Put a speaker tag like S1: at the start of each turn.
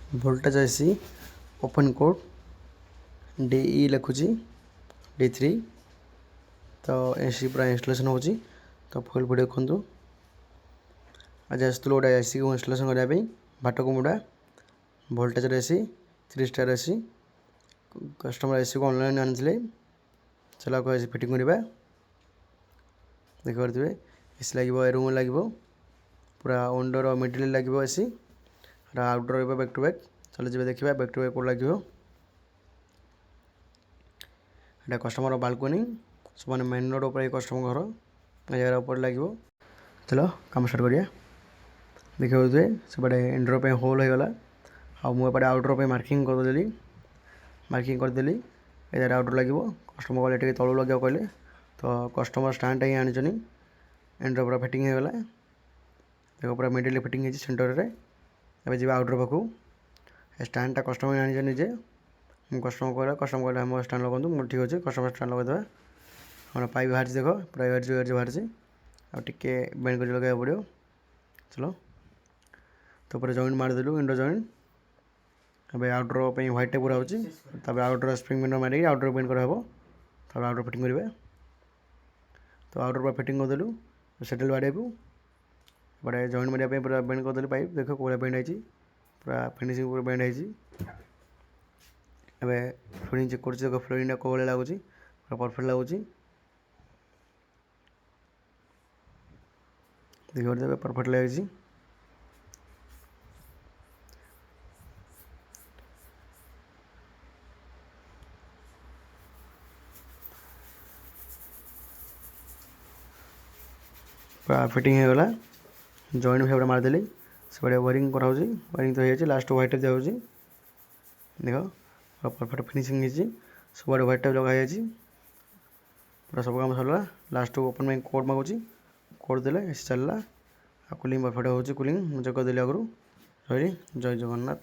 S1: Voltage ଆଇସି open code DE ଲେଖୁଛି D3। ତ AC ପୁରା ଇନଷ୍ଟଲେସନ୍ ହେଉଛି। ତ ଫୁଲ୍ ଭିଡ଼ିଓ ଦେଖନ୍ତୁ। ଆଜି ଆସିଥିଲୁ ଗୋଟେ ଏସିକୁ ଇନଷ୍ଟଲେସନ୍ କରିବା ପାଇଁ ଭାଟକୁମୁଡ଼ା ଭୋଲ୍ଟେଜ୍ର ଏସି 3 ଷ୍ଟାର୍ ଏସି। କଷ୍ଟମର ଏସିକୁ ଅନଲାଇନ୍ ଆଣିଥିଲେ। ଚଲାକୁ ଏସି ଫିଟିଂ କରିବା। ଦେଖିପାରୁଥିବେ ଏସି ଲାଗିବ, ଏ ରୁମ୍ ଲାଗିବ, ପୁରା ୱିଣ୍ଡୋର ମିଡ଼ିଲ୍ ଲାଗିବ ଏସି। ଆଉଟଡୋର୍ ରହିବ ବ୍ୟାକ୍ ଟୁ ବ୍ୟାକ୍। ଚାଲିଯିବେ ଦେଖିବା ବ୍ୟାକ୍ ଟୁ ବ୍ୟାକ୍ କୋଉଠି ଲାଗିବ। ଏଇଟା କଷ୍ଟମର ବାଲକୋନି, ସେମାନେ ମେନ୍ ରୋଡ଼ ଉପରେ କଷ୍ଟମର ଘର, ଏ ଜାଗାର ଉପରେ ଲାଗିବ। ଚାଲ କାମ ଷ୍ଟାର୍ଟ କରିବା। ଦେଖିପାରୁଥିବେ ସେପଟେ ଇନଡୋର୍ ପାଇଁ ହୋଲ୍ ହେଇଗଲା, ଆଉ ମୁଁ ଏପଟେ ଆଉଟଡୋର୍ ପାଇଁ ମାର୍କିଂ କରିଦେଲି। ଏ ଜାଗାରେ ଆଉଟଡୋର୍ ଲାଗିବ। କଷ୍ଟମର କହିଲେ ଟିକେ ତଳୁ ଲଗାଇବାକୁ କହିଲେ, ତ କଷ୍ଟମର ଷ୍ଟାଣ୍ଡଟା ହିଁ ଆଣିଛନ୍ତି। ଇନଡୋର୍ ପୁରା ଫିଟିଂ ହେଇଗଲା। ଦେଖ ପୁରା ମିଡ଼ିଲ୍ ଫିଟିଂ ହେଇଛି ସେଣ୍ଟରରେ। ଏବେ ଯିବା ଆଉଟଡୋର୍ ପାଖକୁ। ଏ ଷ୍ଟାଣ୍ଡଟା କଷ୍ଟମର ଆଣିଛନ୍ତି ନିଜେ। ମୁଁ କଷ୍ଟମର କହିଲେ ଆମ ଷ୍ଟାଣ୍ଡ ଲଗାନ୍ତୁ। ମୁଁ ଠିକ୍ ଅଛି କଷ୍ଟମର ଷ୍ଟାଣ୍ଡ ଲଗାଇଦେବା। ଆମର ପାଇପ୍ ବାହାରିଛି, ଦେଖ ପୁରା ଏଜ୍ ବାହାରିଛି। ଆଉ ଟିକେ ବେଣ୍ଡ କରି ଲଗାଇବାକୁ ପଡ଼ିବ। ଚଲ ତ ଉପରେ ଜଏଣ୍ଟ ମାରିଦେଲୁ, ୱିଣ୍ଡୋ ଜଏଣ୍ଟ। ଏବେ ଆଉଟଡୋର୍ ପାଇଁ ହ୍ୱାଇଟ୍ ପୁରା ହେଉଛି। ତାପରେ ଆଉଟଡୋର୍ ସ୍ପ୍ରିଙ୍ଗ ୱିଣ୍ଡୋ ମାରିକି ଆଉଟଡୋର୍ ପେଣ୍ଟ କରାହେବ। ତାପରେ ଆଉଟଡୋର୍ ଫିଟିଂ କରିବା। ତ ଆଉଟଡୋର୍ ପୁରା ଫିଟିଂ କରିଦେଲୁ। ସେଟେଲ୍ ବାଡ଼େଇବୁ। ଏପଟେ ଜଏଣ୍ଟ ମାରିବା ପାଇଁ ପୁରା ବେଣ୍ଡ କରିଦେଲୁ ପାଇପ୍। ଦେଖ କୋଉଭଳିଆ ବେଣ୍ଡ ହେଇଛି, ପୁରା ଫିନିସିଂ ପୁରା ବେଣ୍ଡ ହେଇଛି। ଏବେ ଫ୍ଲୋରିଂ ଚେକ୍ କରୁଛି, ଦେଖ ଫ୍ଲୋରିଂଟା କୋଉ ଭଳିଆ ଲାଗୁଛି, ପୁରା ପରଫେକ୍ଟ ଲାଗୁଛି। ଦେଖିପାରୁଥିବେ ପରଫେକ୍ଟ ଲାଗିଛି। ପୁରା ଫିଟିଂ ହେଇଗଲା। ଜଏଣ୍ଟ ବି ସେପଟେ ମାରିଦେଲି। ସେପଟେ ୱାରିଂ କରାହେଉଛି। ୱାରିଂ ତ ହେଇଯାଇଛି, ଲାଷ୍ଟ ହ୍ୱାଇଟ୍ ଦିଆହେଉଛି। ଦେଖ ପୁରା ପରଫେକ୍ଟ ଫିନିସିଂ ହେଇଛି। ସବୁଆଡ଼େ ହ୍ୱାଇଟ୍ ଟାଇପ୍ ଲଗା ହେଇଯାଇଛି। ପୁରା ସବୁ କାମ ସରିଲା। ଲାଷ୍ଟକୁ ଓପନ୍ ପାଇଁ କୋଡ଼୍ ମାଗୁଛି। କୋଡ଼୍ ଦେଲେ ଏସି ଚାଲିଲା। ଆଉ କୁଲିଂ ପରଫେକ୍ଟ ହେଉଛି। କୁଲିଂ ମୁଁ ଚେକ୍ କରିଦେଲି ଆଗରୁ। ରହିଲି। ଜୟ ଜଗନ୍ନାଥ।